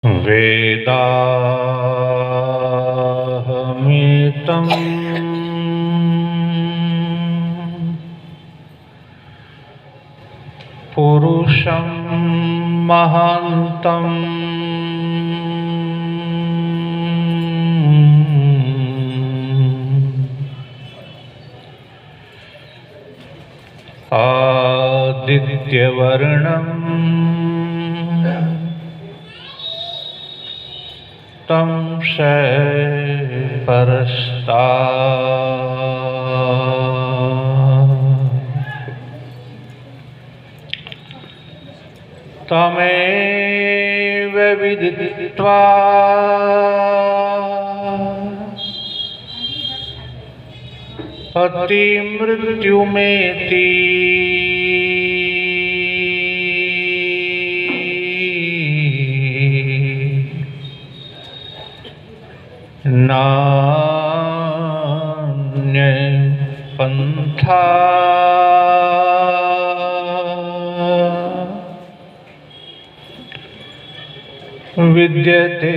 वेदाहमितं पुरुषं महान्तं आदित्यवर्णं तं तमेव विदित्वा अतिमृत्युमेति नान्यपन्था विद्यते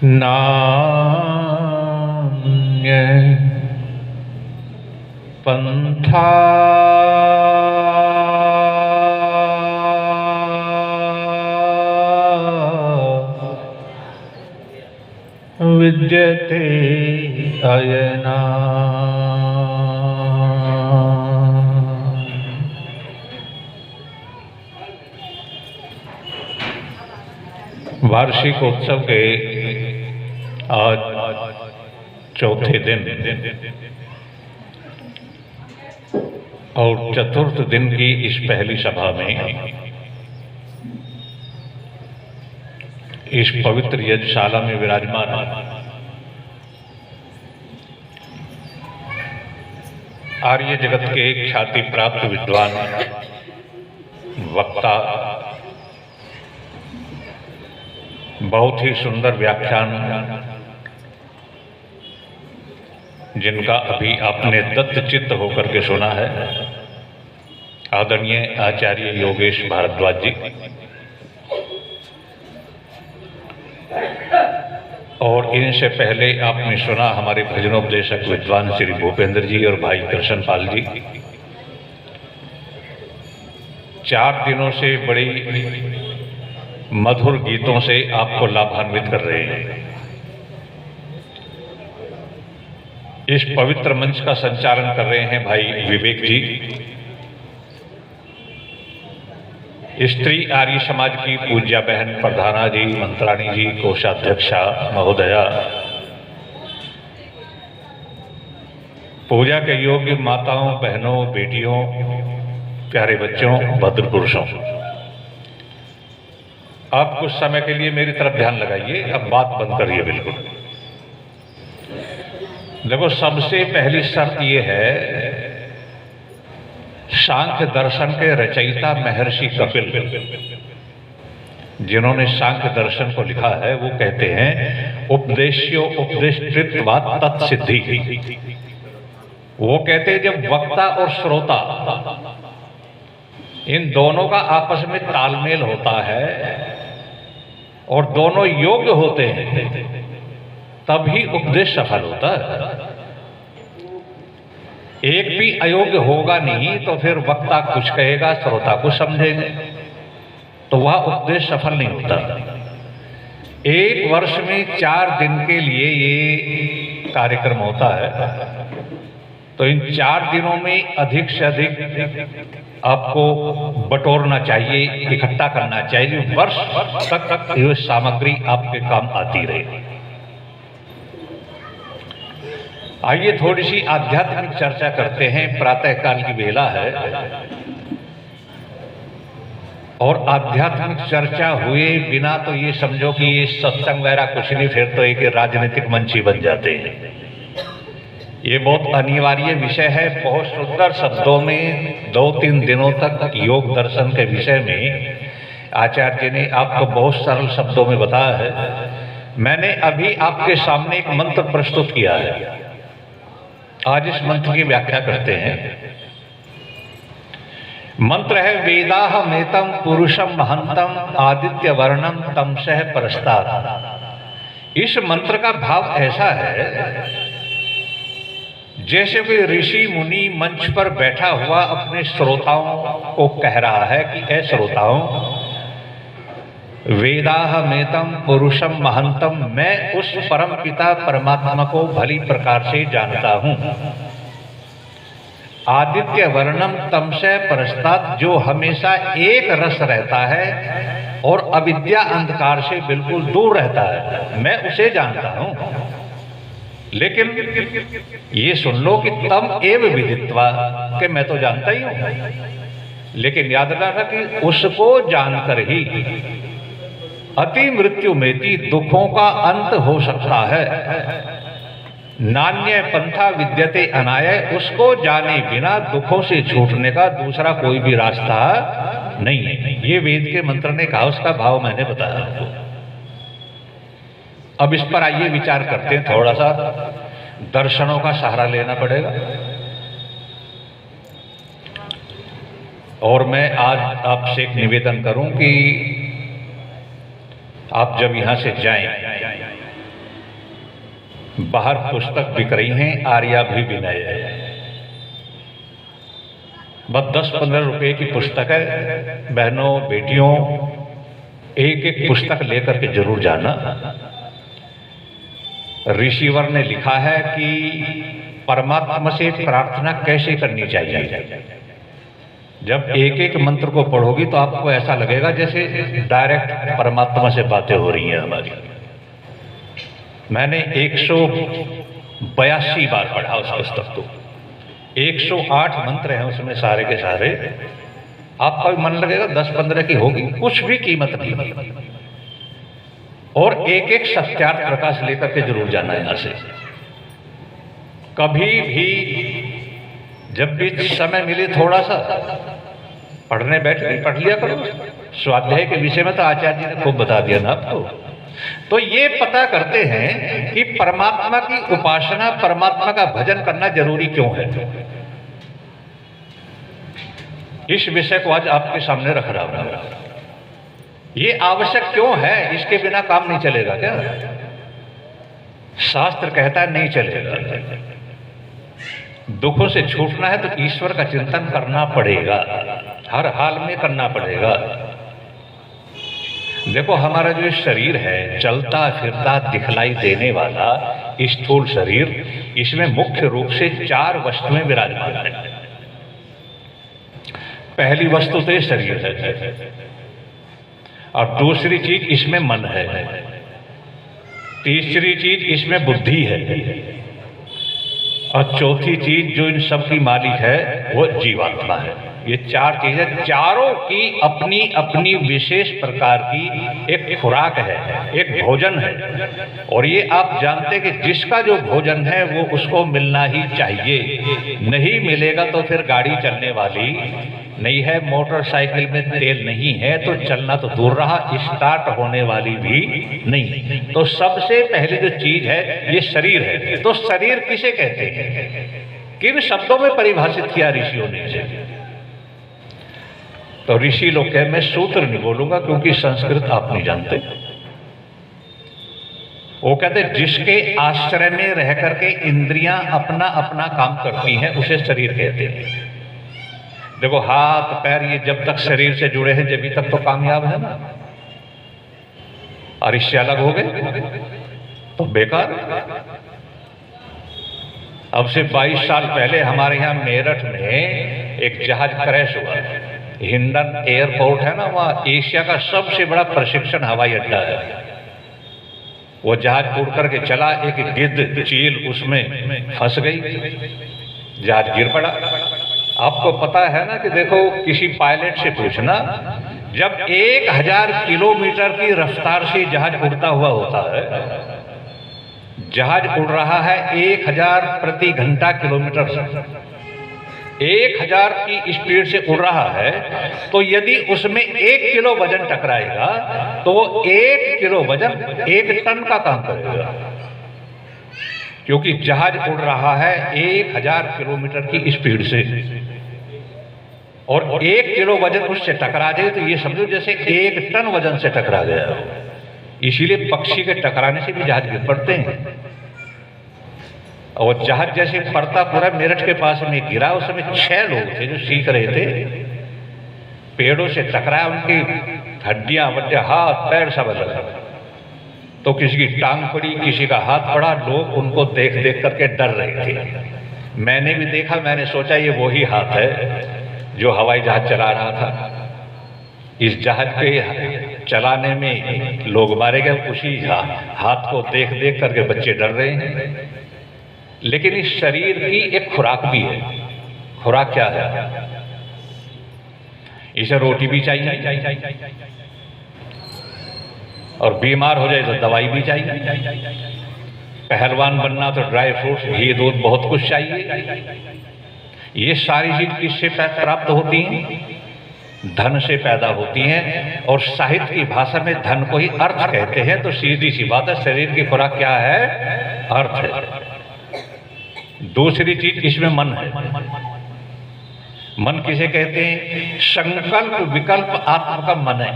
नान्यपन्था विद्यते अयना। वार्षिक उत्सव के आज चौथे दिन और चतुर्थ दिन की इस पहली सभा में इस पवित्र यज्ञशाला में विराजमान आर्य जगत के ख्याति प्राप्त विद्वान वक्ता बहुत ही सुंदर व्याख्यान जिनका अभी आपने दत्तचित्त होकर के सुना है, आदरणीय आचार्य योगेश भारद्वाज जी, और इनसे पहले आपने सुना हमारे भजनोपदेशक विद्वान श्री भूपेंद्र जी और भाई कृष्णपाल जी। 4 दिनों से बड़ी मधुर गीतों से आपको लाभान्वित कर रहे हैं। इस पवित्र मंच का संचालन कर रहे हैं भाई विवेक जी, स्त्री आर्य समाज की पूज्या बहन प्रधाना जी, मंत्राणी जी, कोषाध्यक्षा महोदया, पूजा के योग्य माताओं, बहनों, बेटियों, प्यारे बच्चों, भद्र पुरुषों, आप कुछ समय के लिए मेरी तरफ ध्यान लगाइए। अब बात बंद करिए बिल्कुल। देखो, सबसे पहली शर्त ये है, सांख्य दर्शन के रचयिता महर्षि कपिल, जिन्होंने सांख्य दर्शन को लिखा है, वो कहते हैं उपदेश्यो उपदेष्टृत्वा तत्सिद्धि। वो कहते हैं जब वक्ता और श्रोता इन दोनों का आपस में तालमेल होता है और दोनों योग्य होते हैं, तभी उपदेश सफल होता है। एक भी अयोग्य होगा नहीं तो फिर वक्ता कुछ कहेगा, श्रोता कुछ समझेंगे, तो वह उपदेश सफल नहीं होता। 1 वर्ष में 4 दिन के लिए ये कार्यक्रम होता है, तो इन 4 दिनों में अधिक से अधिक आपको बटोरना चाहिए, इकट्ठा करना चाहिए, वर्ष तक ये सामग्री आपके काम आती रहे। आइए थोड़ी सी आध्यात्मिक चर्चा करते हैं। प्रातःकाल की बेला है और आध्यात्मिक चर्चा हुए बिना तो ये समझो कि ये सत्संग वगैरह कुछ नहीं, फिर तो एक राजनीतिक मंच ही बन जाते हैं। ये बहुत अनिवार्य विषय है। बहुत सुंदर शब्दों में 2-3 दिनों तक योग दर्शन के विषय में आचार्य ने आपको बहुत सरल शब्दों में बताया है। मैंने अभी आपके सामने एक मंत्र प्रस्तुत किया है। आज इस मंत्र की व्याख्या करते हैं। मंत्र है वेदाह मेतम पुरुषम महंतम आदित्य वर्णम तमसह परस्तात्। इस मंत्र का भाव ऐसा है जैसे कोई ऋषि मुनि मंच पर बैठा हुआ अपने श्रोताओं को कह रहा है कि ऐ श्रोताओं, वेदाह मेतम पुरुषम महंतम, मैं उस परम पिता परमात्मा को भली प्रकार से जानता हूं। आदित्य वर्णम तमसे परस्तात्, जो हमेशा एक रस रहता है और अविद्या अंधकार से बिल्कुल दूर रहता है, मैं उसे जानता हूं। लेकिन ये सुन लो कि तम एव विदित्वा, कि मैं तो जानता ही हूं, लेकिन याद रखना कि उसको जानकर ही अति मृत्यु मेति, दुखों का अंत हो सकता है। नान्य पंथा विद्यते अनाय, उसको जाने बिना दुखों से छूटने का दूसरा कोई भी रास्ता नहीं है। ये वेद के मंत्र ने कहा, उसका भाव मैंने बताया आपको। अब इस पर आइए विचार करते हैं। थोड़ा सा दर्शनों का सहारा लेना पड़ेगा। और मैं आज आपसे एक निवेदन करूं कि आप जब यहां से जाएं, बाहर पुस्तक बिक रही हैं, आर्याभिविनय है, बस 10-15 रुपए की पुस्तक है। बहनों बेटियों, एक एक पुस्तक लेकर के जरूर जाना। ऋषिवर ने लिखा है कि परमात्मा से प्रार्थना कैसे करनी चाहिए। जब एक एक मंत्र को पढ़ोगी तो आपको ऐसा लगेगा जैसे डायरेक्ट परमात्मा से बातें हो रही हैं हमारी। मैंने 182 बार पढ़ा उस पुस्तक को। 108 मंत्र हैं उसमें, सारे के सारे। आपका भी मन लगेगा 10-15 की होगी, कुछ भी कीमत नहीं। और एक एक सत्यार्थ प्रकाश लेकर के जरूर जाना यहां से। कभी भी जब भी समय मिले थोड़ा सा पढ़ने बैठ के पढ़ लिया करो। स्वाध्याय के विषय में तो आचार्य जी ने खूब बता दिया ना आपको। तो ये पता करते हैं कि परमात्मा की उपासना, परमात्मा का भजन करना जरूरी क्यों है। इस विषय को आज आपके सामने रख रहा हूं। ये आवश्यक क्यों है, इसके बिना काम नहीं चलेगा क्या? शास्त्र कहता है नहीं चलेगा। दुखों से छूटना है तो ईश्वर का चिंतन करना पड़ेगा, हर हाल में करना पड़ेगा। देखो हमारा जो शरीर है, चलता फिरता दिखलाई देने वाला स्थूल शरीर, इसमें मुख्य रूप से 4 वस्तुएं विराजमान है। पहली वस्तु तो ये शरीर है, और दूसरी चीज इसमें मन है, तीसरी चीज इसमें बुद्धि है, और चौथी चीज जो इन सब की मालिक है वो जीवात्मा है। ये 4 चीजें, चारों की अपनी अपनी विशेष प्रकार की एक खुराक है, एक भोजन है। और ये आप जानते कि जिसका जो भोजन है वो उसको मिलना ही चाहिए। नहीं मिलेगा तो फिर गाड़ी चलने वाली नहीं है, मोटरसाइकिल में तेल नहीं है तो चलना तो दूर रहा, स्टार्ट होने वाली भी नहीं। तो सबसे पहली जो चीज है ये शरीर है। तो शरीर किसे कहते हैं, किन शब्दों में परिभाषित किया ऋषियों ने इसे? तो ऋषि लोग कहे, मैं सूत्र नहीं बोलूंगा क्योंकि संस्कृत आप नहीं जानते। वो कहते जिसके आश्रय में रह करके इंद्रियां अपना अपना काम करती हैं उसे शरीर कहते हैं। देखो हाथ पैर ये जब तक शरीर से जुड़े हैं जब तक तो कामयाब है ना, और इससे अलग हो गए तो बेकार। अब से 22 साल पहले हमारे यहाँ मेरठ में एक जहाज क्रैश हुआ। हिंडन एयरपोर्ट है ना, वहाँ एशिया का सबसे बड़ा प्रशिक्षण हवाई अड्डा है। वो जहाज उड़ करके चला, एक गिद्ध चील उसमें फंस गई, जहाज गिर पड़ा। आपको पता है ना कि देखो किसी पायलट से पूछना, जब 1000 किलोमीटर की रफ्तार से जहाज उड़ता हुआ होता है, जहाज उड़ रहा है 1000 प्रति घंटा किलोमीटर से, 1000 की स्पीड से उड़ रहा है, तो यदि उसमें 1 किलो वजन टकराएगा तो 1 किलो वजन 1 टन का काम करेगा। क्योंकि जहाज उड़ रहा है 1000 किलोमीटर की स्पीड से, और 1 किलो वजन उससे टकरा जाए तो ये समझो जैसे 1 टन वजन से टकरा गया। इसीलिए पक्षी के टकराने से भी जहाज गिर पड़ते हैं। और जहाज जैसे पड़ता पूरा मेरठ के पास में गिरा, उस समय 6 लोग थे जो सीख रहे थे, पेड़ों से टकराया, उनकी हड्डियां वड्डियां हाथ पैर सब अलग, तो किसी की टांग पड़ी, किसी का हाथ पड़ा। लोग उनको देख देख करके डर रहे थे। मैंने भी देखा, मैंने सोचा ये वही हाथ है जो हवाई जहाज चला रहा था। इस जहाज के चलाने में लोग मारे गए, उसी हाथ को देख देख करके बच्चे डर रहे हैं। लेकिन इस शरीर की एक खुराक भी है। खुराक क्या है? इसे रोटी भी चाहिए, और बीमार हो जाए तो दवाई भी चाहिए। पहलवान बनना तो ड्राई फ्रूट्स, घी, दूध, बहुत कुछ चाहिए। ये सारी चीज किससे प्राप्त होती हैं? धन से पैदा होती हैं। और साहित्य की भाषा में धन को ही अर्थ कहते हैं। तो सीधी सी बात है, शरीर की खुराक क्या है? अर्थ है। दूसरी चीज इसमें मन है। मन किसे कहते हैं? संकल्प विकल्प आत्मा का मन है।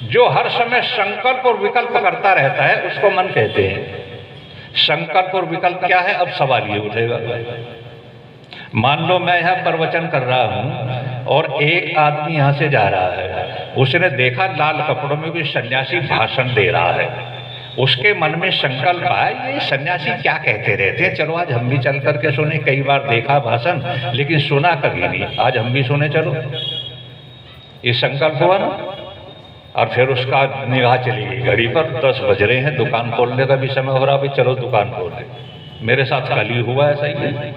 जो हर समय संकल्प और विकल्प करता रहता है उसको मन कहते हैं। संकल्प और विकल्प क्या है? अब सवाल ये उठेगा, मान लो मैं यहां प्रवचन कर रहा हूं और एक आदमी यहां से जा रहा है, उसने देखा लाल कपड़ों में कोई सन्यासी भाषण दे रहा है, उसके मन में संकल्प आया ये सन्यासी क्या कहते रहते हैं, चलो आज हम भी चल करके सुने। कई बार देखा भाषण लेकिन सुना कभी नहीं, आज हम भी सुने चलो। ये संकल्प हुआ ना। और फिर उसका निगाह चली गई घड़ी पर, 10 बज रहे हैं, दुकान खोलने का भी समय हो रहा, भाई चलो दुकान खोल ले। मेरे साथ कल ही हुआ ऐसा ही है।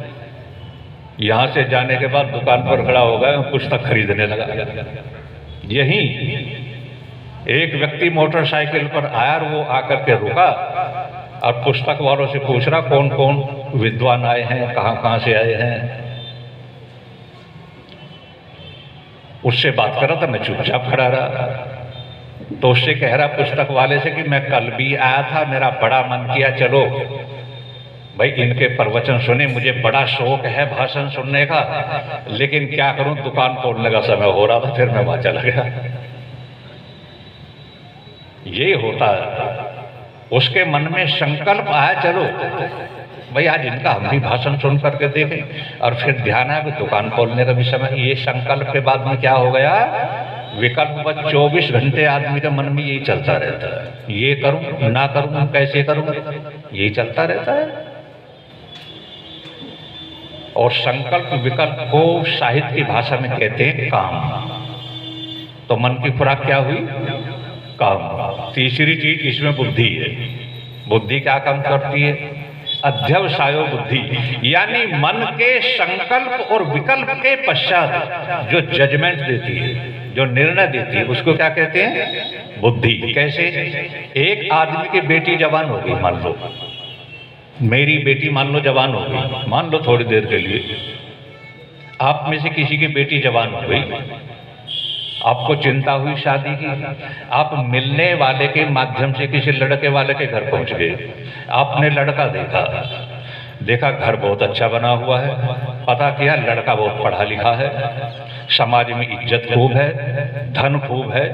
यहाँ से जाने के बाद दुकान पर खड़ा हो गया, पुस्तक खरीदने लगा। यही एक व्यक्ति मोटरसाइकिल पर आया और वो आकर के रुका और पुस्तक वालों से पूछ रहा कौन कौन विद्वान आए हैं, कहाँ कहाँ से आए हैं। उससे बात कर रहा था, मैं चुपचाप खड़ा रहा। तो उससे कह रहा पुस्तक वाले से कि मैं कल भी आया था, मेरा बड़ा मन किया चलो भाई इनके प्रवचन सुने, मुझे बड़ा शौक है भाषण सुनने का, लेकिन क्या करूं दुकान खोलने का समय हो रहा था, फिर मैं वहां चला गया। ये होता है। उसके मन में संकल्प आया चलो भाई आज इनका हम भी भाषण सुन करके देखें, और फिर ध्यान आया कि दुकान खोलने का भी समय। ये संकल्प के बाद में क्या हो गया? विकल्प बस 24 घंटे आदमी के मन में यही चलता रहता है, ये करूं ना करूं, कैसे करूं, यही चलता रहता है। और संकल्प विकल्प को साहित्य की भाषा में कहते हैं काम। तो मन की खुराक क्या हुई? काम। तीसरी चीज इसमें बुद्धि है। बुद्धि क्या काम करती है? अध्यवसायो बुद्धि, यानी मन के संकल्प और विकल्प के पश्चात जो जजमेंट देती है, जो निर्णय देती है, उसको क्या कहते हैं? बुद्धि। कैसे? एक आदमी की बेटी जवान हो गई, मान लो मेरी बेटी मान लो जवान हो गई, मान लो थोड़ी देर के लिए, आप में से किसी की बेटी जवान हो गई, आपको चिंता हुई शादी की, आप मिलने वाले के माध्यम से किसी लड़के वाले के घर पहुंच गए, आपने लड़का देखा घर बहुत अच्छा बना हुआ है, पता किया लड़का बहुत पढ़ा लिखा है, समाज में इज्जत खूब है, धन खूब है,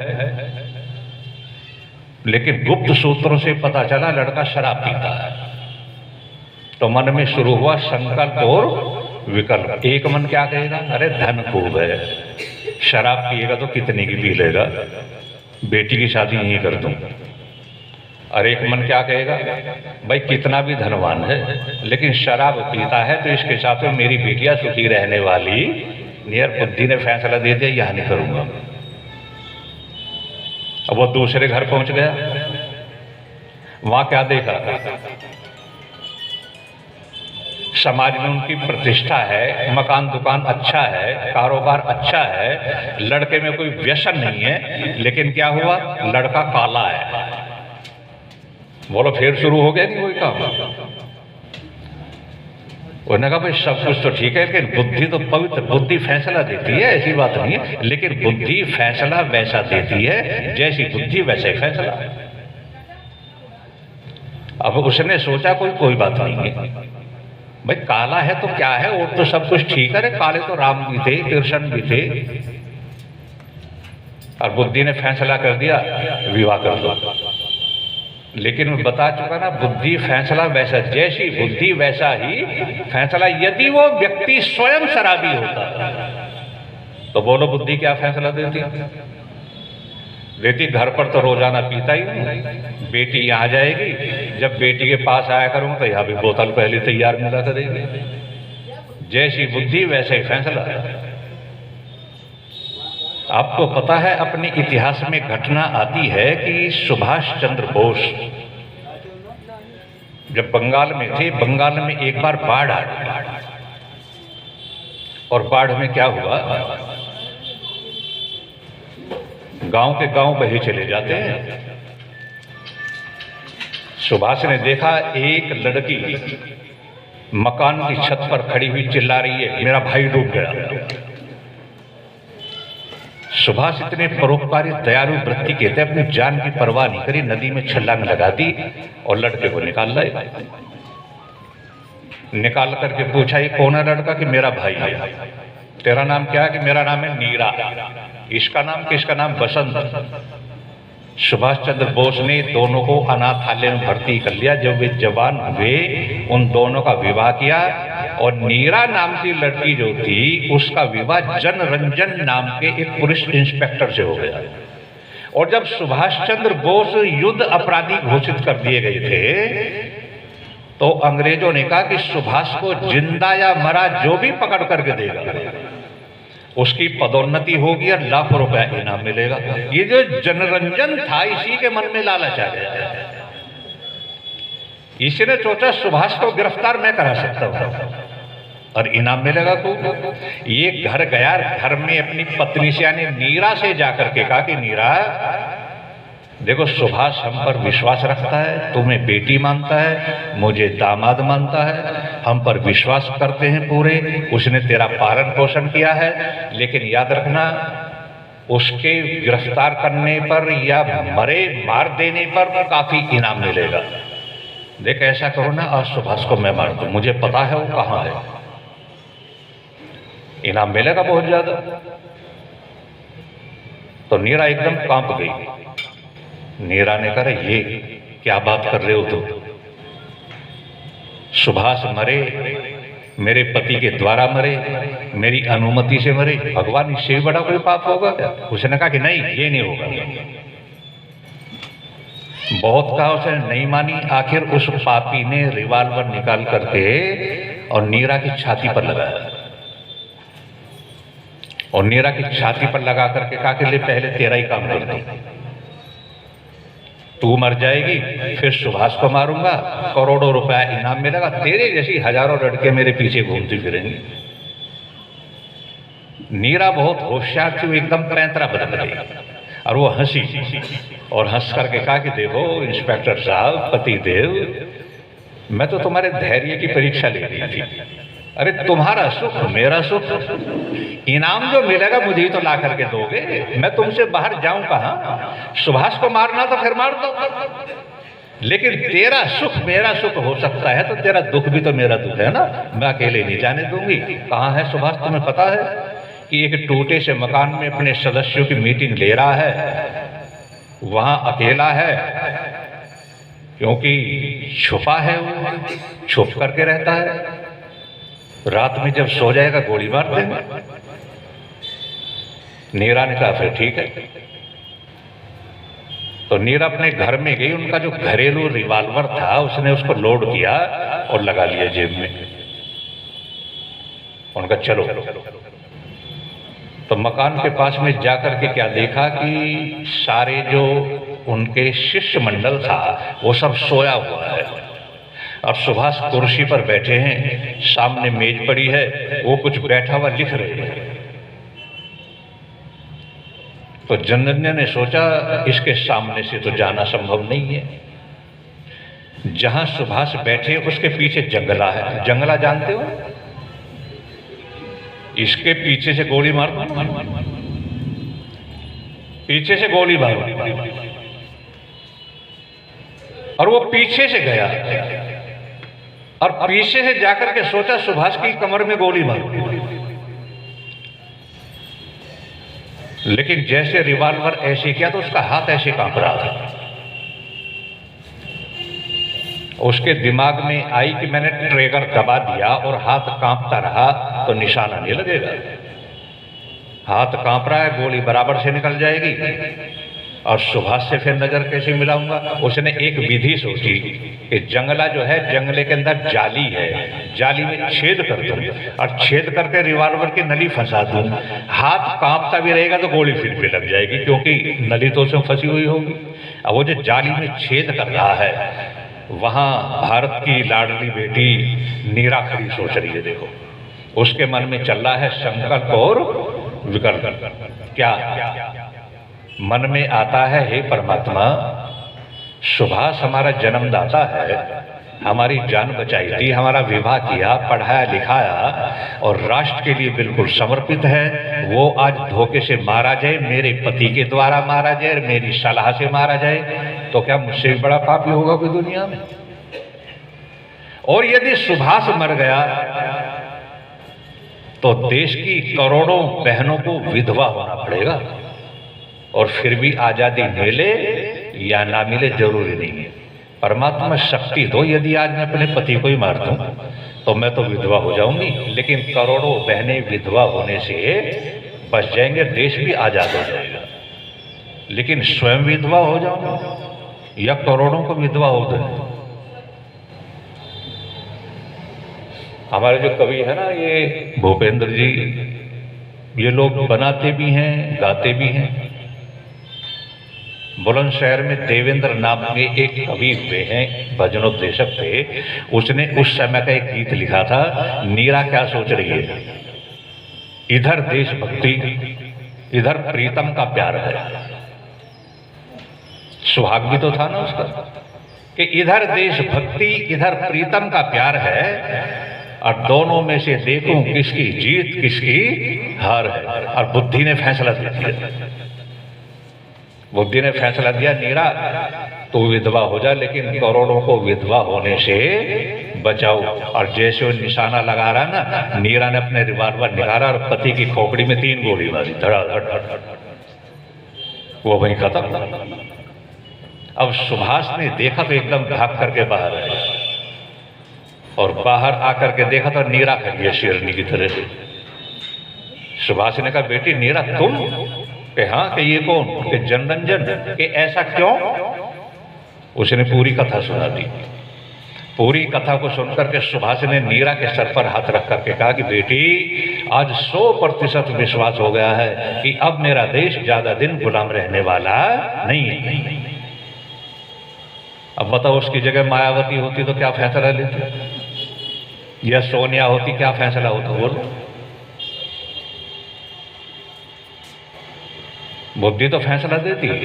लेकिन गुप्त सूत्रों से पता चला लड़का शराब पीता है। तो मन में शुरू हुआ संकल्प और विकल्प। एक मन क्या कहेगा? अरे धन खूब है, शराब पिएगा तो कितने की पी लेगा, बेटी की शादी यहीं कर दूं। और एक मन क्या कहेगा? भाई कितना भी धनवान है लेकिन शराब पीता है तो इसके साथ में मेरी बेटियां सुखी रहने वाली नियर। बुद्धि ने फैसला दे दिया यहां नहीं करूंगा। अब वो दूसरे घर पहुंच गया, वहां क्या देखा? समाज में उनकी प्रतिष्ठा है, मकान दुकान अच्छा है, कारोबार अच्छा है, लड़के में कोई व्यसन नहीं है, लेकिन क्या हुआ? लड़का काला है। बोलो फिर शुरू हो गया नहीं कोई काम? उन्होंने कहा भाई सब कुछ तो ठीक है लेकिन बुद्धि तो पवित्र, बुद्धि फैसला देती है, ऐसी बात नहीं है, लेकिन बुद्धि फैसला वैसा देती है जैसी बुद्धि वैसे फैसला। अब उसने सोचा कोई बात नहीं है भाई, काला है तो क्या है, और तो सब कुछ ठीक है, काले तो राम भी थे, कृष्ण भी थे। और बुद्धि ने फैसला कर दिया विवाह कर दो। लेकिन मैं बता चुका ना, बुद्धि फैसला वैसा, जैसी बुद्धि वैसा ही फैसला। यदि वो व्यक्ति स्वयं शराबी होता तो बोलो बुद्धि क्या फैसला देती? घर पर तो रोजाना पीता ही नहीं, बेटी यहाँ जाएगी, जब बेटी के पास आया करूंगा तो यहाँ भी बोतल पहले तैयार मिला करेगी। जैसी बुद्धि वैसे ही फैसला। आपको पता है अपने इतिहास में घटना आती है कि सुभाष चंद्र बोस जब बंगाल में थे, बंगाल में एक बार बाढ़ आ गई, और बाढ़ में क्या हुआ, गांव के गांव बहे चले जाते हैं। सुभाष ने देखा एक लड़की मकान की छत पर खड़ी हुई चिल्ला रही है, मेरा भाई डूब गया। सुभाष इतने परोपकारी दयालु वृत्ति के थे, अपनी जान की परवाह नहीं करी, नदी में छलांग लगा दी और लड़के को निकाल लाए। निकाल करके पूछा ये कौन है लड़का? कि मेरा भाई है। तेरा नाम क्या है? कि मेरा नाम है नीरा। इसका नाम? किसका नाम? बसंत। सुभाष चंद्र बोस ने दोनों को अनाथालय में भर्ती कर लिया। जब वे जवान हुए उन दोनों का विवाह किया, और नीरा नाम की लड़की जो थी उसका विवाह जनरंजन नाम के एक पुलिस इंस्पेक्टर से हो गया। और जब सुभाष चंद्र बोस युद्ध अपराधी घोषित कर दिए गए थे तो अंग्रेजों ने कहा कि सुभाष को जिंदा या मरा जो भी पकड़ करके देगा उसकी पदोन्नति होगी और लाखों रुपया इनाम मिलेगा। ये जो जनरंजन था इसी के मन में लालच आ गया। इसी ने सोचा सुभाष को गिरफ्तार मैं करा सकता हूं और इनाम मिलेगा खूब। ये घर गया, घर में अपनी पत्नी से यानी नीरा से जाकर के कहा कि नीरा देखो, सुभाष हम पर विश्वास रखता है, तुम्हें बेटी मानता है, मुझे दामाद मानता है, हम पर विश्वास करते हैं पूरे, उसने तेरा पालन पोषण किया है, लेकिन याद रखना उसके गिरफ्तार करने पर या मार देने पर काफी इनाम मिलेगा। देख ऐसा करो ना, आज सुभाष को मैं मार दूं, मुझे पता है वो कहां है, इनाम मिलेगा बहुत ज्यादा। तो नीरा एकदम कांप गई। नीरा ने कहा ये क्या बात कर रहे हो तुम? सुभाष मरे, मेरे पति के द्वारा मरे, मेरी अनुमति से मरे, भगवान इससे भी बड़ा कोई पाप होगा क्या? उसने कहा कि नहीं, ये नहीं होगा। बहुत कहा, उसने नहीं मानी। आखिर उस पापी ने रिवाल्वर निकाल करके और नीरा की छाती पर लगाया, और नीरा की छाती पर लगा करके कहा कि ले पहले तेरा ही काम कर दो, तू मर जाएगी फिर सुभाष को मारूंगा, करोड़ों रुपया इनाम मिलेगा, तेरे जैसी हजारों लड़के मेरे पीछे घूमती फिरेंगे। नीरा बहुत होशियार थी, एकदम पैंतरा बदल गई और वो हंसी और हंस करके कहा कि देखो इंस्पेक्टर साहब, पतिदेव, मैं तो तुम्हारे धैर्य की परीक्षा ले रही थी। अरे तुम्हारा सुख मेरा सुख, इनाम जो मिलेगा मुझे ही तो ला करके दोगे, मैं तुमसे बाहर जाऊं कहां? सुभाष को मारना तो फिर मार दो, लेकिन तेरा सुख मेरा सुख हो सकता है तो तेरा दुख भी तो मेरा दुख है ना, मैं अकेले नहीं जाने दूंगी। कहां है सुभाष? तुम्हें पता है कि एक टूटे से मकान में अपने सदस्यों की मीटिंग ले रहा है, वहां अकेला है क्योंकि छुपा है, वो छुप करके रहता है, रात में जब सो जाएगा गोली मार देंगे। नीरा ने कहा फिर ठीक है। तो नीरा अपने घर में गई, उनका जो घरेलू रिवाल्वर था उसने उसको लोड किया और लगा लिया जेब में। उनका चलो। तो मकान के पास में जाकर के क्या देखा कि सारे जो उनके शिष्य मंडल था वो सब सोया हुआ है, और सुभाष कुर्सी पर बैठे हैं, सामने मेज पड़ी है, वो कुछ बैठा हुआ लिख रहे हैं। तो जनरंजन ने सोचा इसके सामने से तो जाना संभव नहीं है। जहां सुभाष बैठे उसके पीछे जंगला है, जंगला जानते हो? इसके पीछे से गोली मार दो, पीछे से गोली मारो और वो पीछे से गया और पीछे से जाकर के सोचा सुभाष की कमर में गोली मारूं, लेकिन जैसे रिवॉल्वर ऐसे किया तो उसका हाथ ऐसे कांप रहा था। उसके दिमाग में आई कि मैंने ट्रिगर दबा दिया और हाथ कांपता रहा तो निशाना नहीं लगेगा। हाथ कांप रहा है, गोली बराबर से निकल जाएगी और सुभाष से फिर नजर कैसे मिलाऊंगा। उसने एक विधि सोची कि जंगला जो है, जंगले के अंदर जाली है, जाली में छेद कर दूं और छेद करके रिवॉल्वर की नली फंसा दूं। हाथ कांपता भी रहेगा तो गोली फिर भी लग जाएगी, क्योंकि नली तो उसमें फंसी हुई होगी। अब वो जो जाली में छेद कर रहा है, वहां भारत की लाडली बेटी नीरा खड़ी सोच रही है। देखो, उसके मन में चल रहा है संकल्प और विकल्प। क्या मन में आता है, हे परमात्मा, सुभाष हमारा जन्मदाता है, हमारी जान बचाई थी, हमारा विवाह किया, पढ़ाया लिखाया और राष्ट्र के लिए बिल्कुल समर्पित है। वो आज धोखे से मारा जाए, मेरे पति के द्वारा मारा जाए, मेरी सलाह से मारा जाए, तो क्या मुझसे भी बड़ा पापी होगा कोई दुनिया में? और यदि सुभाष मर गया तो देश की करोड़ों बहनों को विधवा होना पड़ेगा। और फिर भी आजादी मिले या ना मिले जरूरी नहीं है। परमात्मा शक्ति दो, यदि आज मैं अपने पति को ही मार दूं तो मैं तो विधवा हो जाऊंगी, लेकिन करोड़ों बहनें विधवा होने से बच जाएंगे, देश भी आजाद हो जाएगा। लेकिन स्वयं विधवा हो जाऊंगा या करोड़ों को विधवा हो दें। हमारे जो कवि है ना, ये भूपेंद्र जी, ये लोग बनाते भी हैं, गाते भी हैं। बुलंदशहर में देवेंद्र नाम के एक कवि हुए हैं, भजनोपदेशक थे। उसने उस समय का एक गीत लिखा था, नीरा क्या सोच रही है, इधर देशभक्ति इधर प्रीतम का प्यार है। सुहाग भी तो था ना उसका, कि इधर देशभक्ति इधर प्रीतम का प्यार है और दोनों में से देखूं किसकी जीत किसकी हार है। और बुद्धि ने फैसला दिया, बुद्धि ने फैसला दिया, नीरा तो विधवा हो जा, लेकिन करोड़ों को विधवा होने से बचाओ। और जैसे वो निशाना लगा रहा ना, नीरा ने अपने रिवॉल्वर निकाला और पति की खोपड़ी में 3 गोली मारी, धड़ाधड़, वो वहीं खत्म। अब सुभाष ने देखा तो एकदम भाग करके बाहर आया और बाहर आकर के देखा तो नीरा खड़ी है शेरनी की तरह से। सुभाष ने कहा, बेटी नीरा तुम? कि हाँ। कि ये कौन? कि जनरंजन। कि ऐसा क्यों? उसने पूरी कथा सुना दी। पूरी कथा को सुनकर के सुभाष ने नीरा के सर पर हाथ रख करके कहा कि बेटी, आज 100% विश्वास हो गया है कि अब मेरा देश ज्यादा दिन गुलाम रहने वाला नहीं है। अब बताओ, उसकी जगह मायावती होती तो क्या फैसला लेती, या सोनिया होती क्या फैसला होता? बोलो, बुद्धि तो फैसला देती है,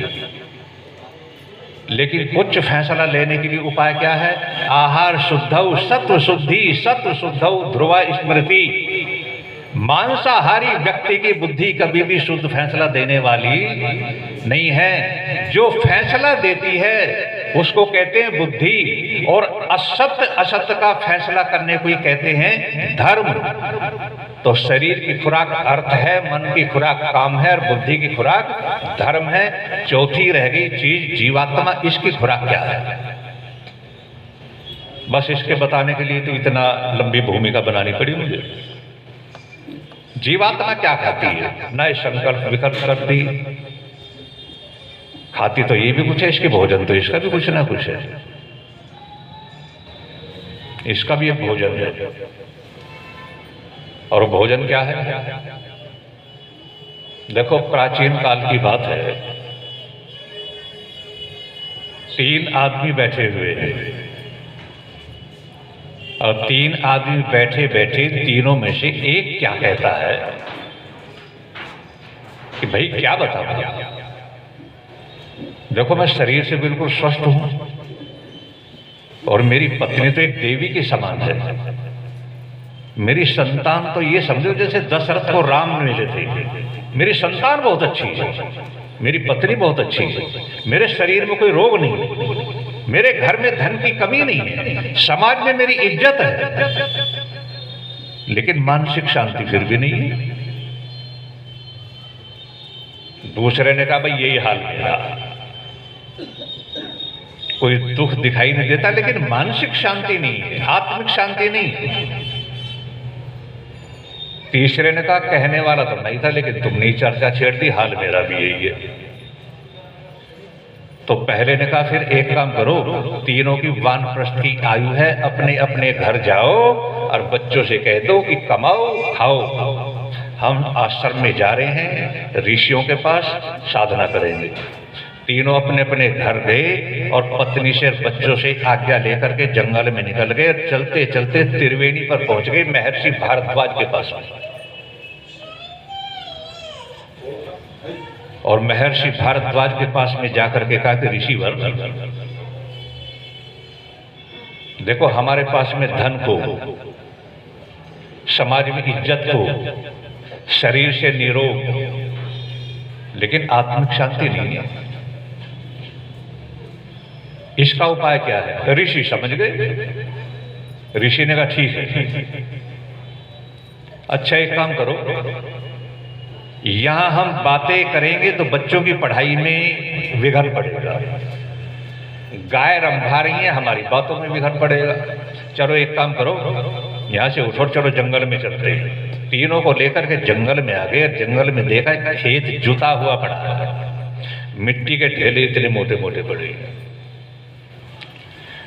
लेकिन उच्च फैसला लेने के लिए उपाय क्या है? आहार शुद्धौ सत्व शुद्धि, सत्व शुद्धौ ध्रुवा स्मृति। मांसाहारी व्यक्ति की बुद्धि कभी भी शुद्ध फैसला देने वाली नहीं है। जो फैसला देती है उसको कहते हैं बुद्धि, और असत्य असत्य का फैसला करने को ही कहते हैं धर्म। तो शरीर की खुराक अर्थ है, मन की खुराक काम है और बुद्धि की खुराक धर्म है। चौथी रह गई चीज जीवात्मा, इसकी खुराक क्या है? बस इसके बताने के लिए तो इतना लंबी भूमिका बनानी पड़ी मुझे। जीवात्मा क्या खाती है? नए संकल्प विकल्प करती, खाती तो ये भी कुछ है, इसके भोजन तो इसका भी कुछ ना कुछ है, इसका भी एक भोजन है। और भोजन क्या है? देखो, प्राचीन काल की बात है, 3 आदमी बैठे हुए हैं और 3 आदमी बैठे बैठे तीनों में से एक क्या कहता है कि भाई क्या बताऊं, देखो मैं शरीर से बिल्कुल स्वस्थ हूं और मेरी पत्नी तो एक देवी के समान है, मेरी संतान तो ये समझो जैसे दशरथ को राम मिले थे, मेरी संतान बहुत अच्छी है, मेरी पत्नी बहुत अच्छी है, मेरे शरीर में कोई रोग नहीं, मेरे घर में धन की कमी नहीं है, समाज में मेरी इज्जत है, लेकिन मानसिक शांति फिर भी नहीं है। दूसरे ने कहा भाई यही हाल मेरा, कोई दुख दिखाई नहीं देता लेकिन मानसिक शांति नहीं है, आत्मिक शांति नहीं है। तीसरे ने कहा कहने वाला तो नहीं था लेकिन तुमने चर्चा छेड़ दी, हाल मेरा भी यही है। तो पहले ने कहा फिर एक काम करो, तीनों की वानप्रस्थ की आयु है, अपने अपने घर जाओ और बच्चों से कह दो कि कमाओ खाओ, हम आश्रम में जा रहे हैं, ऋषियों के पास साधना करेंगे। तीनों अपने अपने घर गए और पत्नी से बच्चों से आज्ञा लेकर के जंगल में निकल गए। चलते चलते त्रिवेणी पर पहुंच गए, महर्षि भारद्वाज के पास। और महर्षि भारद्वाज के पास में जाकर के कहा कि ऋषिवर देखो, हमारे पास में धन को, समाज में इज्जत को, शरीर से निरोग, लेकिन आत्मिक शांति नहीं है। इसका उपाय क्या है? ऋषि समझ गए। ऋषि ने कहा ठीक है, अच्छा एक काम करो, यहां हम बातें करेंगे तो बच्चों की पढ़ाई में विघन पड़ेगा। गाय रंभा रही है, हमारी बातों में विघन पड़ेगा। चलो एक काम करो, यहां से उठो, चलो जंगल में चलते हैं। तीनों को लेकर के जंगल में आ गए। जंगल में देखा खेत जुता हुआ पड़ा है, मिट्टी के ढेले इतने मोटे मोटे पड़े।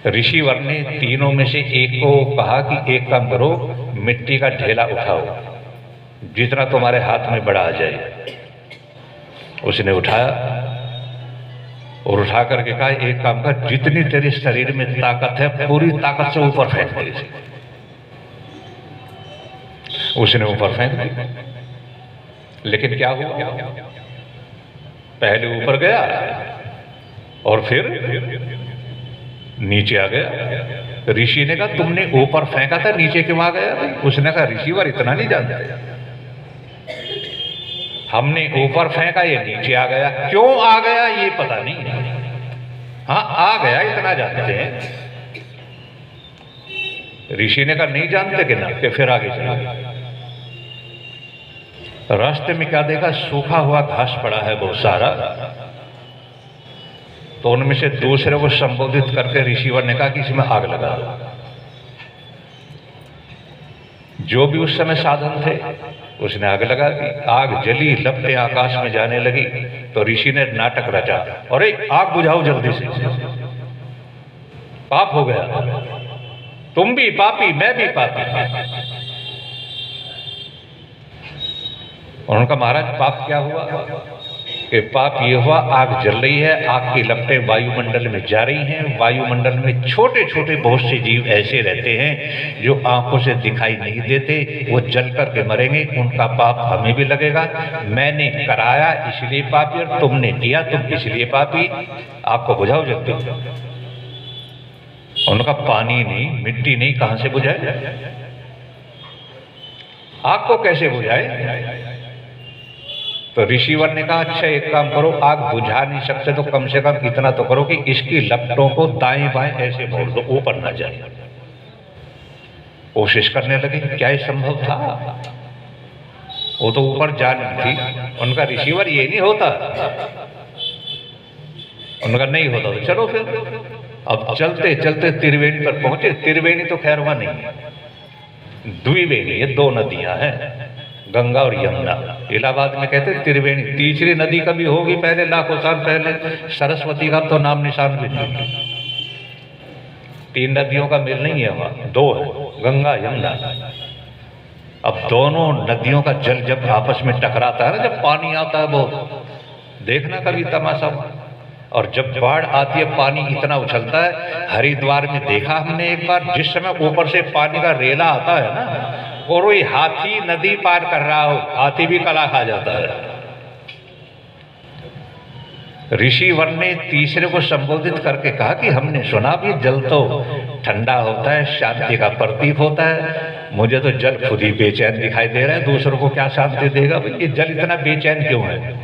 ऋषिवर ने तीनों में से एक को कहा कि एक काम करो, मिट्टी का ढेला उठाओ, जितना तुम्हारे हाथ में बड़ा आ जाए। उसने उठाया और उठा करके कहा एक काम कर, जितनी तेरे शरीर में ताकत है पूरी ताकत से ऊपर फेंक दे इसे। उसने ऊपर फेंक दी, लेकिन क्या हुआ, पहले ऊपर गया और फिर नीचे आ गया। ऋषि ने कहा तुमने ऊपर फेंका था, नीचे क्यों आ गया? उसने कहा ऋषिवर इतना नहीं जानते, हमने ऊपर फेंका ये नीचे आ गया, क्यों आ गया ये पता नहीं, हाँ आ गया इतना जानते हैं। ऋषि ने कहा नहीं जानते कि ना, कि फिर आगे चला। रास्ते में क्या देखा, सूखा हुआ घास पड़ा है बहुत सारा। तो उनमें से दूसरे को संबोधित करके ऋषिवर ने कहा कि इसमें आग लगा दो। जो भी उस समय साधन थे उसने आग लगा दी। आग जली, लपटें आकाश में जाने लगी। तो ऋषि ने नाटक रचा, अरे आग बुझाओ जल्दी से, पाप हो गया, तुम भी पापी मैं भी पापी। और उनका महाराज पाप क्या हुआ कि पाप ये हुआ, आग जल रही है, आग की लपटें वायुमंडल में जा रही हैं। वायुमंडल में छोटे छोटे बहुत से जीव ऐसे रहते हैं जो आंखों से दिखाई नहीं देते, वो जल करके मरेंगे, उनका पाप हमें भी लगेगा। मैंने कराया इसलिए पापी और तुमने किया तुम इसलिए पापी। आग को बुझाओ जल्दी। उनका पानी नहीं, मिट्टी नहीं, कहां से बुझाए? आग को कैसे बुझाए? तो ऋषिवर ने कहा अच्छा एक काम करो, आग बुझा नहीं सकते तो कम से कम इतना तो करो कि इसकी लपटों को दाएं बाएं ऐसे मोड़ दो, ऊपर ना जाए। कोशिश करने लगे, क्या ये संभव था? वो तो ऊपर जा नहीं थी। उनका ऋषिवर ये नहीं होता, उनका नहीं होता तो चलो फिर। अब चलते चलते त्रिवेणी पर पहुंचे। त्रिवेणी तो खैर वहां नहीं है, द्विवेणी, ये दो नदियां हैं, गंगा और यमुना। इलाहाबाद में कहते हैं त्रिवेणी। तीसरी नदी कभी होगी पहले, लाखों साल पहले, सरस्वती का तो नाम निशान भी नहीं। 3 नदियों का मेल नहीं है वहां, 2 है, गंगा यमुना। अब दोनों नदियों का जल जब आपस में टकराता है ना, जब पानी आता है वो देखना कभी तमाशा। और जब बाढ़ आती है पानी इतना उछलता है। हरिद्वार में देखा हमने एक बार, जिस समय ऊपर से पानी का रेला आता है ना, और कोई हाथी नदी पार कर रहा हो, हाथी भी कला खा जाता है। ऋषिवर ने तीसरे को संबोधित करके कहा कि हमने सुना भी जल तो ठंडा होता है, शांति का प्रतीक होता है, मुझे तो जल खुद ही बेचैन दिखाई दे रहा है, दूसरों को क्या शांति देगा? ये जल इतना बेचैन क्यों है?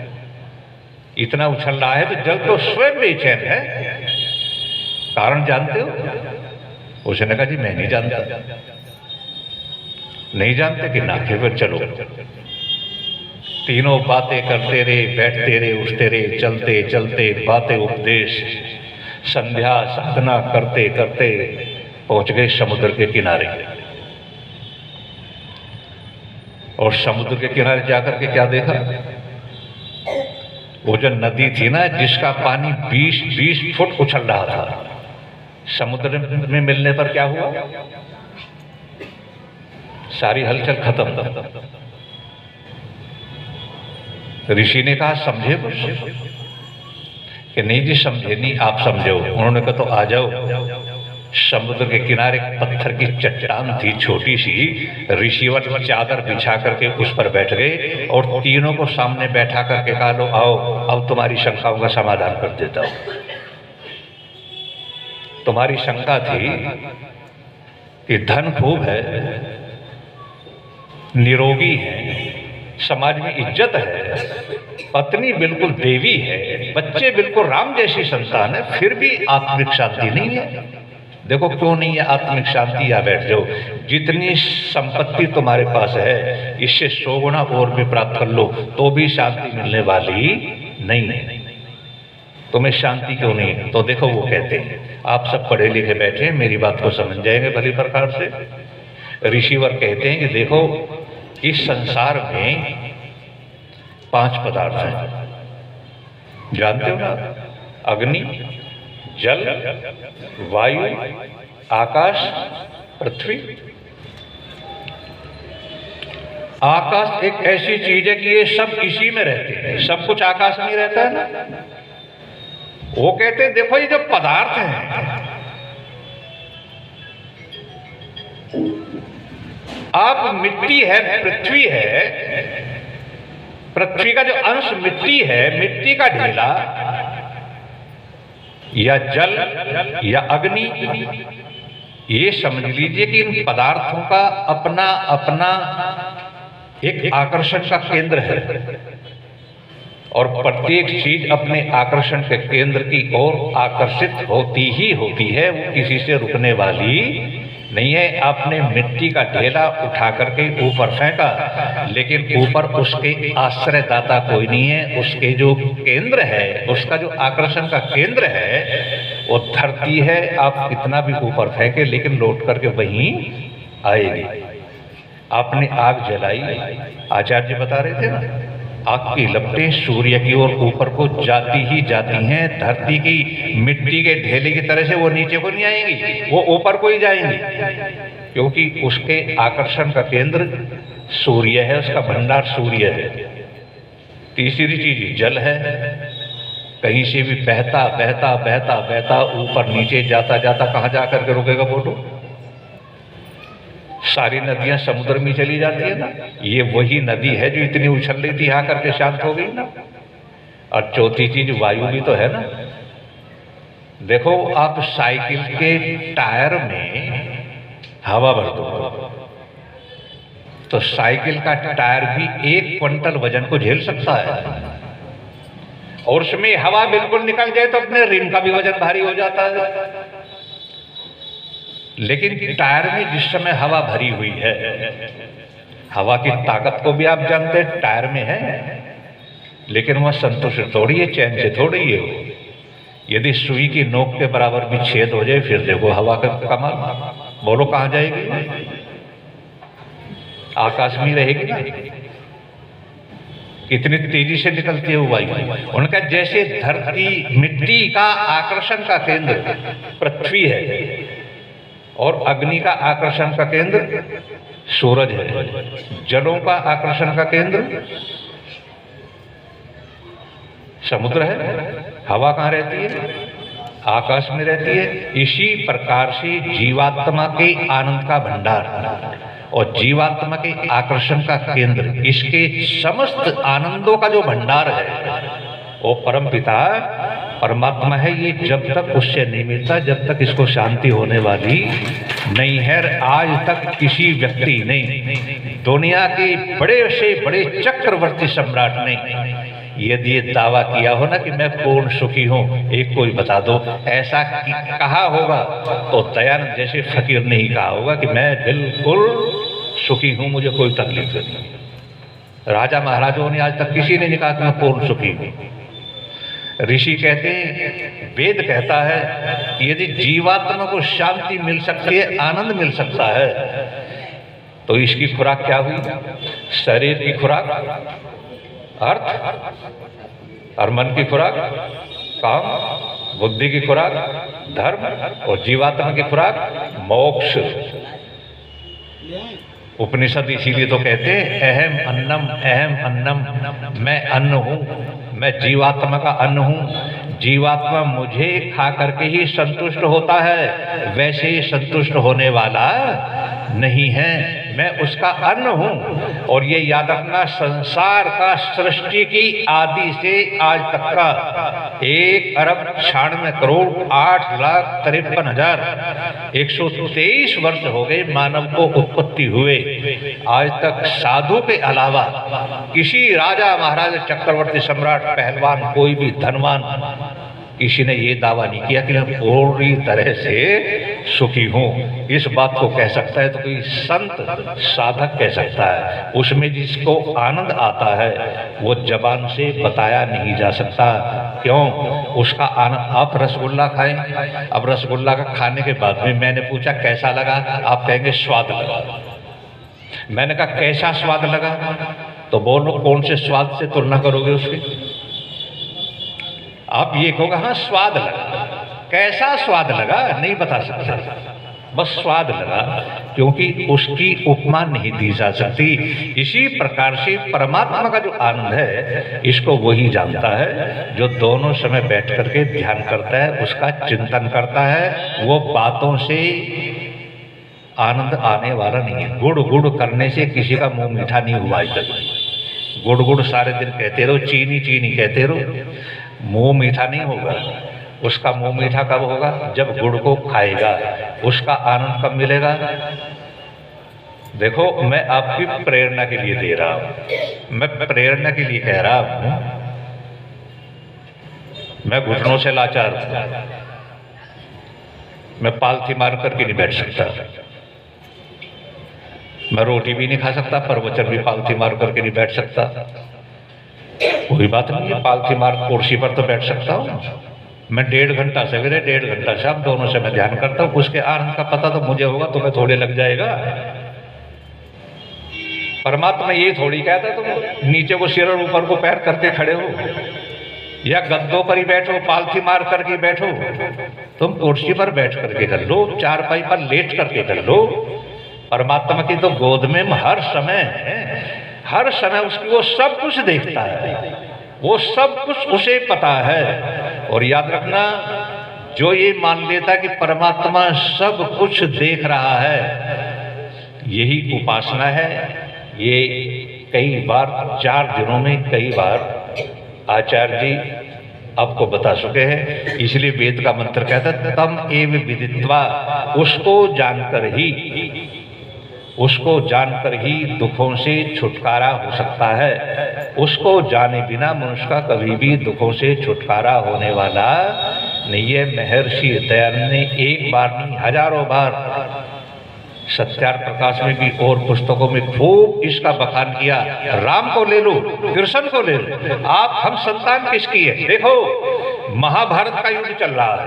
इतना उछल रहा है तो जल तो स्वयं बेचैन है। कारण जानते हो? उसने कहा जी मैं नहीं जानता। नहीं जानते कि ना, फिर चलो। तीनों बातें करते रहे, बैठते रहे, उठते रहे, चलते चलते बातें उपदेश, संध्या साधना करते करते पहुंच गए समुद्र के किनारे। और समुद्र के किनारे जाकर के क्या देखा? वो जो नदी थी ना, जिसका पानी 20-20 फुट उछल रहा था, समुद्र में मिलने पर क्या हुआ? सारी हलचल खत्म। ऋषि ने कहा समझे कुछ? कि नहीं जी समझे नहीं, आप समझो। उन्होंने कहा तो आ जाओ। समुद्र के किनारे पत्थर की चट्टान थी छोटी सी। ऋषिवर चादर बिछा करके उस पर बैठ गए और तीनों को सामने बैठा करके कहा लो आओ, अब तुम्हारी शंकाओं का समाधान कर देता हूं। तुम्हारी शंका थी कि धन खूब है, निरोगी है, समाज में इज्जत है, पत्नी बिल्कुल देवी है, बच्चे बिल्कुल राम जैसी संतान है, फिर भी आत्मिक शांति नहीं है। देखो क्यों नहीं है आत्मिक शांति? या बैठ जाओ। जितनी संपत्ति तुम्हारे पास है इससे 100 गुना और भी प्राप्त कर लो तो भी शांति मिलने वाली नहीं है। तुम्हें शांति क्यों नहीं है? तो देखो वो कहते हैं, आप सब पढ़े लिखे बैठे मेरी बात को समझ जाएंगे भली प्रकार से। ऋषिवर कहते हैं कि देखो इस संसार में 5 पदार्थ हैं, जानते हो ना? अग्नि, जल, वायु, आकाश, पृथ्वी। आकाश एक ऐसी चीज है कि ये सब इसी में रहते हैं, सब कुछ आकाश में रहता है ना। वो कहते हैं देखो ये जो पदार्थ हैं, आप मिट्टी है, पृथ्वी है, पृथ्वी का जो अंश मिट्टी है, मिट्टी का ढेला या जल या अग्नि, ये समझ लीजिए कि इन पदार्थों का अपना अपना एक आकर्षण का केंद्र है और प्रत्येक चीज अपने आकर्षण के केंद्र की ओर आकर्षित होती ही होती है, वो किसी से रुकने वाली नहीं है। आपने मिट्टी का ढेला उठा करके ऊपर फेंका, लेकिन ऊपर उसके आश्रयदाता कोई नहीं है। उसके जो केंद्र है, उसका जो आकर्षण का केंद्र है वो धरती है। आप कितना भी ऊपर फेंके लेकिन लौट करके वहीं आएगी। आपने आग जलाई, आचार्य बता रहे थे ना, आग की लपटें सूर्य की ओर ऊपर को जाती ही जाती हैं। धरती की मिट्टी के ढेले की तरह से वो नीचे को नहीं आएंगी, वो ऊपर को ही जाएंगी, क्योंकि उसके आकर्षण का केंद्र सूर्य है, उसका भंडार सूर्य है। तीसरी चीज जल है, कहीं से भी बहता बहता बहता बहता ऊपर नीचे जाता जाता कहाँ जा करके रुकेगा? बोलो, सारी नदियां समुद्र में चली जाती है ना। ये वही नदी है जो इतनी उछल रही थी, यहाँ करके शांत हो गई ना। और चौथी चीज वायु भी तो है ना। देखो आप साइकिल के टायर में हवा भर दो तो साइकिल का टायर भी 1 क्विंटल वजन को झेल सकता है, और उसमें हवा बिल्कुल निकल जाए तो अपने रिम का भी वजन भारी हो जाता है। लेकिन टायर में जिस समय हवा भरी हुई है, हवा की ताकत को भी आप जानते हैं टायर में है, लेकिन वह संतुष्ट थोड़ी है, चैन से थोड़ी है। यदि सुई की नोक के बराबर भी छेद हो जाए फिर देखो हवा का कमाल। बोलो कहाँ जाएगी? आकाश में रहेगी ना। कितनी तेजी से निकलती है वो वायु। उनका जैसे धरती मिट्टी का आकर्षण का केंद्र पृथ्वी है और अग्नि का आकर्षण का केंद्र सूरज है, जलों का आकर्षण का केंद्र समुद्र है, हवा कहाँ रहती है? आकाश में रहती है। इसी प्रकार से जीवात्मा के आनंद का भंडार और जीवात्मा के आकर्षण का केंद्र, इसके समस्त आनंदों का जो भंडार है वो परम पिता परमात्मा है। ये जब तक उससे नहीं मिलता, जब तक इसको शांति होने वाली नहीं है। आज तक किसी व्यक्ति ने, दुनिया के बड़े से बड़े चक्रवर्ती सम्राट ने यदि ये दावा किया हो ना कि मैं पूर्ण सुखी हूं, एक कोई बता दो ऐसा कहा होगा तो दयानंद जैसे फकीर ने ही कहा होगा कि मैं बिल्कुल सुखी हूं, मुझे कोई तकलीफ नहीं। राजा महाराजों ने आज तक किसी ने नहीं कहा कि मैं पूर्ण सुखी हूं। ऋषि कहते हैं, वेद कहता है कि यदि जीवात्मा को शांति मिल सकती है, आनंद मिल सकता है, तो इसकी खुराक क्या हुई? शरीर की खुराक अर्थ, और मन की खुराक काम, बुद्धि की खुराक धर्म, और जीवात्मा की खुराक मोक्ष। उपनिषद इसीलिए तो कहते हैं अहम अन्नम, मैं अन्न हूं, मैं जीवात्मा का अन्न हूं। जीवात्मा मुझे खा करके ही संतुष्ट होता है, वैसे ही संतुष्ट होने वाला नहीं है, मैं उसका अन्न हूं। और ये याद रखना, संसार का सृष्टि की आदि से आज तक का 1,96,8,53,123 वर्ष हो गए मानव को उत्पत्ति हुए। आज तक साधु के अलावा किसी राजा महाराजा चक्रवर्ती सम्राट पहलवान कोई भी धनवान किसी ने ये दावा नहीं किया कि मैं पूरी तरह से सुखी हूँ। इस बात को कह सकता है तो कोई संत साधक कह सकता है। उसमें जिसको आनंद आता है वो जबान से बताया नहीं जा सकता। क्यों? उसका आनंद। आप रसगुल्ला खाएं, अब रसगुल्ला का खाने के बाद में मैंने पूछा कैसा लगा, आप कहेंगे स्वाद लगा। मैंने कहा कैसा स्वाद लगा, तो बोलो कौन से स्वाद से तुलना करोगे उसकी? आप ये कहोगे हाँ स्वाद लगा। कैसा स्वाद लगा नहीं बता सकता, बस स्वाद लगा, क्योंकि उसकी उपमा नहीं दी जा सकती। इसी प्रकार से परमात्मा का जो आनंद है इसको वही जानता है जो दोनों समय बैठ करके ध्यान करता है, उसका चिंतन करता है। वो बातों से आनंद आने वाला नहीं है। गुड़ गुड़ करने से किसी का मुंह मीठा नहीं हुआ आज तक। गुड़ गुड़ सारे दिन कहते रहो, चीनी चीनी कहते रहो, मुंह मीठा नहीं होगा। उसका मुंह मीठा कब होगा? जब गुड़ को खाएगा। उसका आनंद कब मिलेगा? देखो, मैं आपकी प्रेरणा के लिए दे रहा हूं, मैं प्रेरणा के लिए कह रहा हूं। मैं घुटनों से लाचार हूं, मैं पालथी मार करके नहीं बैठ सकता। मैं रोटी भी नहीं खा सकता, प्रवचन भी पालथी मार करके नहीं बैठ सकता। कोई बात नहीं है, पालथी मार कुर्सी पर तो बैठ सकता हूँ। मैं 1.5 घंटा सवेरे 1.5 घंटा शाम दोनों से मैं ध्यान करता हूँ। उसके आनंद का पता तो मुझे होगा, तुम्हें थोड़े लग जाएगा। परमात्मा ये थोड़ी कहता तुम नीचे को सिर और ऊपर को पैर करके खड़े हो, या गद्दों पर ही बैठो, पालथी मार करके बैठो। तुम कुर्सी पर बैठ करके कर लो, चारपाई पर लेट करके कर लो। परमात्मा की तो गोद में हर समय उसकी वो सब कुछ देखता है, वो सब कुछ उसे पता है। और याद रखना, जो ये मान लेता कि परमात्मा सब कुछ देख रहा है, यही उपासना है। ये कई बार 4 दिनों में कई बार आचार्य जी आपको बता चुके हैं। इसलिए वेद का मंत्र कहता है तम एव विदित्वा, उसको जानकर ही दुखों से छुटकारा हो सकता है। उसको जाने बिना मनुष्य का कभी भी दुखों से छुटकारा होने वाला नहीं है। महर्षि दयानंद ने एक बार नहीं हजारों बार सत्यार्थ प्रकाश में भी और पुस्तकों में खूब इसका बखान किया। राम को ले लो, कृष्ण को ले लो, आप हम संतान किसकी है? देखो, महाभारत का युद्ध चल रहा है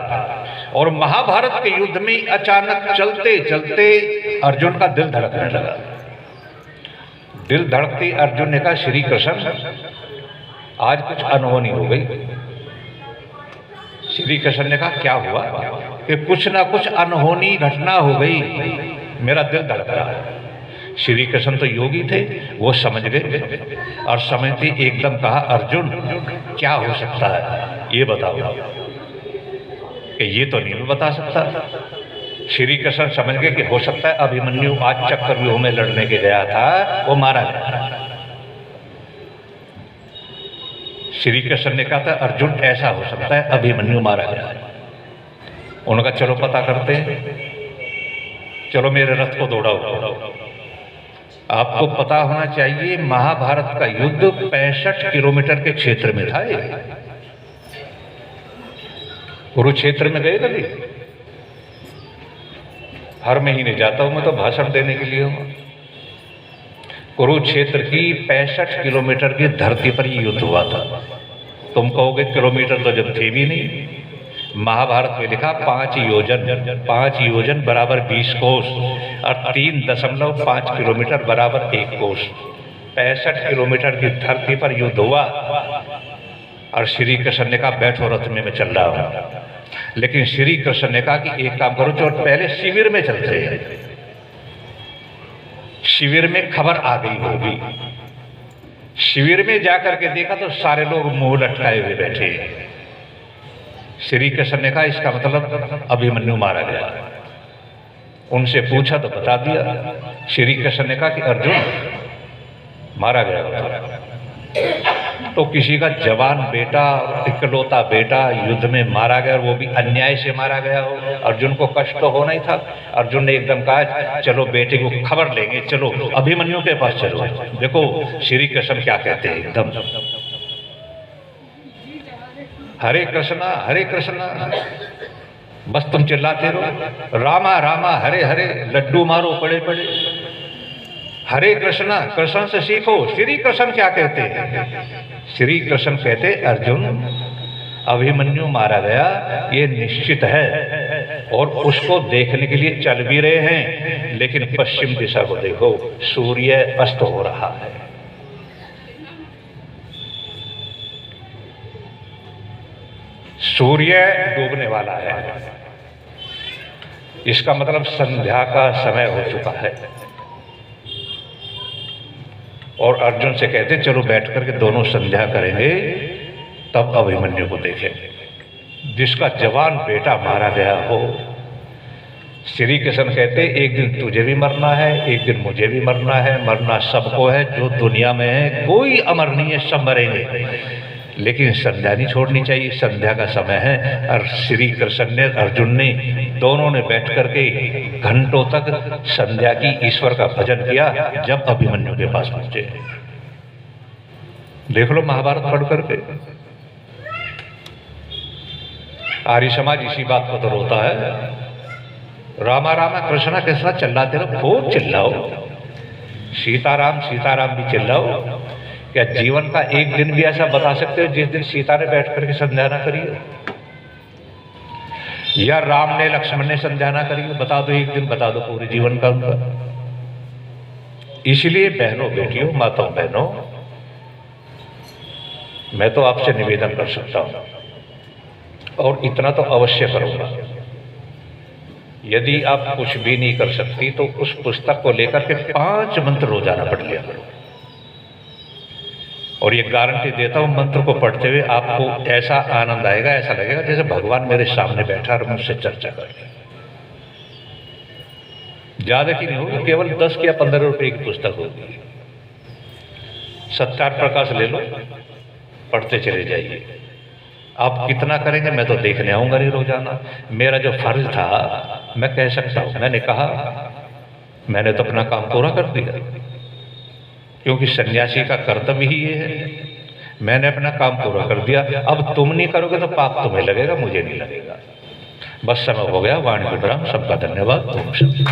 और महाभारत के युद्ध में अचानक चलते चलते अर्जुन का दिल धड़कने लगा। दिल धड़कते अर्जुन ने कहा श्री कृष्ण आज कुछ अनहोनी हो गई। श्री कृष्ण ने कहा क्या हुआ? कि कुछ ना कुछ अनहोनी घटना हो गई, मेरा दिल धड़क रहा है। श्री कृष्ण तो योगी थे, वो समझ गए और समझते एकदम कहा अर्जुन क्या हो सकता है ये बताओ। कि ये तो नहीं मैं बता सकता। श्री कृष्ण समझ गए कि हो सकता है अभिमन्यु आज चक्रव्यूह में लड़ने के गया था, वो मारा गया। श्री कृष्ण ने कहा था अर्जुन ऐसा हो सकता है अभिमन्यु मारा गया। उन्होंने कहा चलो पता करते हैं, चलो मेरे रथ को दौड़ाओ। आपको पता होना चाहिए महाभारत का युद्ध 65 किलोमीटर के क्षेत्र में था। कुरुक्षेत्र में गए कभी? हर महीने जाता हूं मैं तो भाषण देने के लिए हूं। कुरुक्षेत्र की 65 किलोमीटर की धरती पर ये युद्ध हुआ था। तुम कहोगे किलोमीटर तो जब थे भी नहीं। महाभारत में लिखा 5 योजन बराबर 20 कोस और 3.5 किलोमीटर बराबर 1 कोस। 65 किलोमीटर की धरती पर युद्ध हुआ और श्री कृष्ण ने कहा बैठो रथ में मैं चल रहा हूं। लेकिन श्री कृष्ण ने कहा कि एक काम करो, जो पहले शिविर में चलते हैं, शिविर में खबर आ गई होगी। शिविर में जाकर के देखा तो सारे लोग मुंह लटकाए हुए बैठे हैं। श्री कृष्ण ने कहा इसका मतलब अभिमन्यु मारा गया। उनसे पूछा तो बता दिया। श्री कृष्ण ने कहा कि अर्जुन मारा गया। तो किसी का जवान बेटा, इकलौता बेटा युद्ध में मारा गया, वो भी अन्याय से मारा गया हो, अर्जुन को कष्ट तो होना ही था। अर्जुन ने एकदम कहा चलो बेटे को खबर लेंगे, चलो अभिमन्यु के पास चलो। देखो श्री कृष्ण क्या कहते हैं, एकदम हरे कृष्णा बस तुम चिल्लाते रहो, रामा रामा हरे हरे, लड्डू मारो पड़े पड़े, हरे कृष्णा, कृष्ण से सीखो। श्री कृष्ण क्या कहते हैं? श्री कृष्ण कहते अर्जुन अभिमन्यु मारा गया ये निश्चित है और उसको देखने के लिए चल भी रहे हैं, लेकिन पश्चिम दिशा को देखो, सूर्य अस्त हो रहा है। सूर्य डूबने वाला है। इसका मतलब संध्या का समय हो चुका है। और अर्जुन से कहते चलो बैठ करके दोनों संध्या करेंगे, तब अभिमन्यु को देखेंगे जिसका जवान बेटा मारा गया हो। श्री कृष्ण कहते एक दिन तुझे भी मरना है, एक दिन मुझे भी मरना है, मरना सबको है जो दुनिया में है, कोई अमर नहीं है, सब मरेंगे, लेकिन संध्या नहीं छोड़नी चाहिए, संध्या का समय है। और श्री कृष्ण ने, अर्जुन ने, दोनों ने बैठ करके घंटों तक संध्या की, ईश्वर का भजन किया। जब अभिमन्यु के पास पहुंचे, देख लो महाभारत पढ़ करके, आर्य समाज इसी बात को तो रोता है। रामा रामा कृष्णा कृष्णा चिल्लाते रहो, खूब चिल्लाओ, सीताराम सीताराम भी चिल्लाओ। क्या जीवन का एक दिन भी ऐसा बता सकते हो जिस दिन सीता ने बैठ करके संध्या ना करी हो, या राम ने लक्ष्मण ने संध्या ना करी हो? बता दो, एक दिन बता दो पूरे जीवन का उनका। इसलिए बहनों बेटियों, माताओं बहनों, मैं तो आपसे निवेदन कर सकता हूं और इतना तो अवश्य करूंगा, यदि आप कुछ भी नहीं कर सकती तो उस पुस्तक को लेकर के 5 मंत्र रोजाना पढ़ लिया करो। और ये गारंटी देता हूं, मंत्र को पढ़ते हुए आपको ऐसा आनंद आएगा, ऐसा लगेगा जैसे भगवान मेरे सामने बैठा और मुझसे चर्चा कर रहे। ज्यादा की नहीं होगी, केवल 10 या 15 रुपए की पुस्तक होगी। सत्यार प्रकाश ले लो, पढ़ते चले जाइए। आप कितना करेंगे मैं तो देखने आऊंगा नहीं रोजाना। मेरा जो फर्ज था मैं कह सकता हूं, मैंने कहा, मैंने तो अपना काम पूरा कर दिया, क्योंकि सन्यासी का कर्तव्य ही ये है। मैंने अपना काम पूरा कर दिया, अब तुम नहीं करोगे तो पाप तुम्हें लगेगा, मुझे नहीं लगेगा। बस समय हो गया, वाणी विराम। सबका धन्यवाद। ओम शांति।